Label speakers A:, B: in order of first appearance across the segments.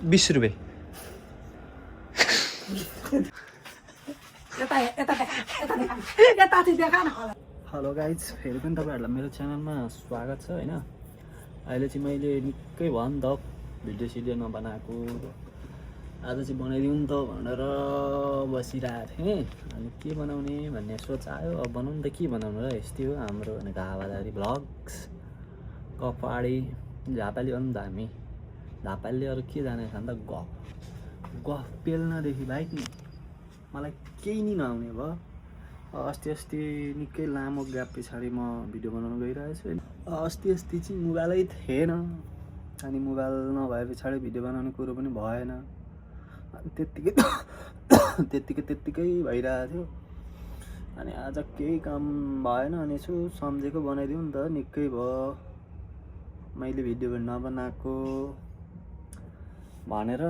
A: 20 रुपियाँ। Hello guys, फेरि पनि तपाईँहरूलाई मेरो च्यानलमा स्वागत छ होइन। अहिले चाहिँ मैले निकै भयो नि त भिडियो सिडियो नबनाएको, आज चाहिँ बनाइदिउँ नि त भनेर बसिरहेको थिएँ। अनि के बनाउने भन्ने सोच आयो। अब बनाउनु त के बनाउनु र, यस्तै हो हाम्रो भनेको हावादारी भ्लग्स। कपाडी झापाली हो नि त हामी, झापालीले अरू के जाने छ नि त, गफ पेल्नदेखि बाइक नि मलाई केही नि नआउने भयो। अस्ति निकै लामो ग्याप पछाडि म भिडियो बनाउन गइरहेको छु होइन। अस्ति चाहिँ मोबाइलै थिएन, अनि मोबाइल नभए पछाडि भिडियो बनाउने कुरो पनि भएन। अनि त्यत्तिकै भइरहेको थियो। अनि आज केही काम भएन अनि यसो सम्झेको बनाइदिउँ नि त, निकै भयो मैले भिडियो नबनाएको भनेर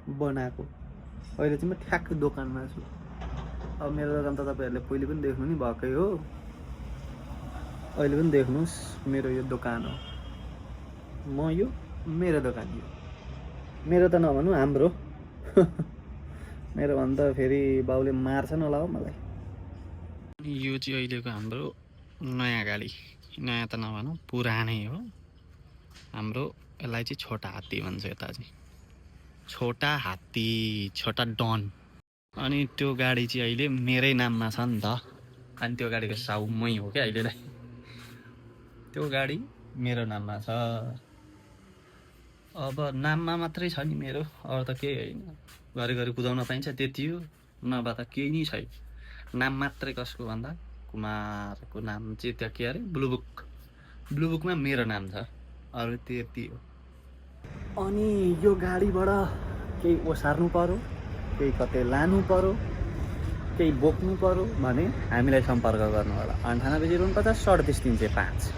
A: बनाएको। अहिले चाहिँ म ठ्याक्कै दोकानमा छु। अब मेरो दोकान त तपाईँहरूले पहिले पनि देख्नु नि भएकै हो, अहिले पनि देख्नुहोस् मेरो यो दोकान हो। यो मेरो दोकान, यो मेरो त नभनौँ हाम्रो मेरो भन्दा फेरि बाउले मार्छ नला हो मलाई। यो चाहिँ अहिलेको हाम्रो नयाँ गाडी, नयाँ त नभनौँ पुरानै हो हाम्रो। यसलाई चाहिँ छोटा हात्ती भन्छ यता चाहिँ, छोटा हात्ती, छोटा डन। अनि त्यो गाडी चाहिँ अहिले मेरै नाममा छ नि त, अनि त्यो गाडीको साउ मै हो क्या अहिलेलाई। त्यो गाडी मेरो नाममा छ। अब नाममा मात्रै छ नि मेरो, अरू त केही होइन। घरि कुदाउन पाइन्छ त्यति हो, नभए त केही नै छैन। नाम मात्रै कसको भन्दा कुमारको नाम चाहिँ त्यहाँ के अरे ब्लुबुकमा मेरो नाम छ, अरू त्यति हो। अनि यो गाडीबाट केही ओसार्नु पर्यो, केही कतै लानु पर्यो, केही बोक्नु पर्यो भने हामीलाई सम्पर्क गर्नु होला। 9849 37 305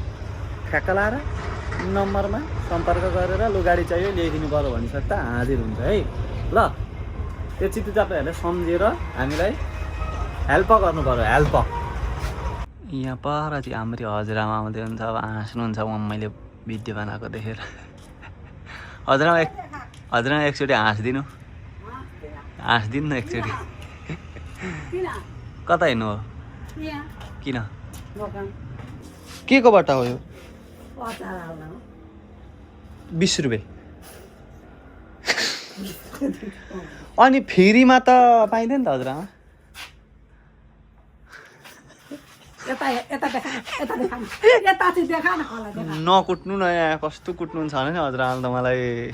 A: ठ्याक्क लाएर नम्बरमा सम्पर्क गरेर लु गाडी चाहियो ल्याइदिनु पर्यो भनिसक्दा हाजिर हुन्छ है। ल त्यति चाहिँ तपाईँहरूले सम्झेर हामीलाई हेल्प गर्नु पर्यो, हेल्प। यहाँ पर चाहिँ हाम्रो हजुरआमा आउँदै हुन्छ, अब हाँस्नुहुन्छ उहाँ मैले भिडियो बनाएको देखेर। हजुरआमा एकचोटि हाँसिदिनु न एकचोटि। कता हिँड्नु हो, किन, के को बाटो हो यो? 20 रुपियाँ। अनि फेरिमा त पाइँदैन त हजुरआमा? नकुट्नु न यहाँ, कस्तो कुट्नुहुन्छ भने नि हजुरआमाले त मलाई।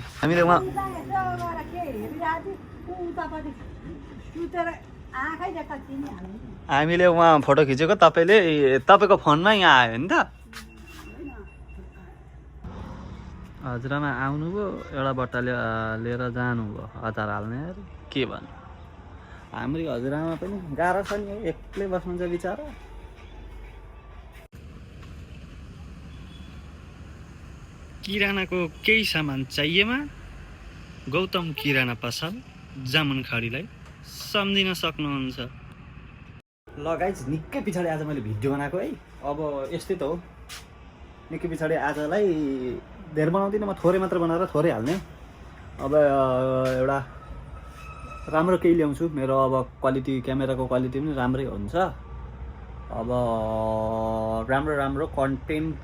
A: हामीले उहाँ फोटो खिचेको तपाईँको फोनमा यहाँ आयो नि त। हजुरआमा आउनुभयो, एउटा बट्टा लिएर जानुभयो अचार हाल्ने अरे के भन्नु। हाम्रो हजुरआमा पनि गाह्रो छ नि, एक्लै बस्नुहुन्छ बिचरा। किरानाको केही सामान चाहिएमा गौतम किराना पसल जामुनखडीलाई सम्झिन सक्नुहुन्छ। ल गाइज, निकै पछाडि आज मैले भिडियो बनाएको है। अब यस्तै त हो, निकै पछाडि आजलाई धेर बनाउँदिनँ म, थोरै मात्र बनाएर थोरै हाल्ने। अब एउटा राम्रो केही ल्याउँछु, मेरो अब क्वालिटी, क्यामेराको क्वालिटी पनि राम्रै हुन्छ। अब राम्रो कन्टेन्ट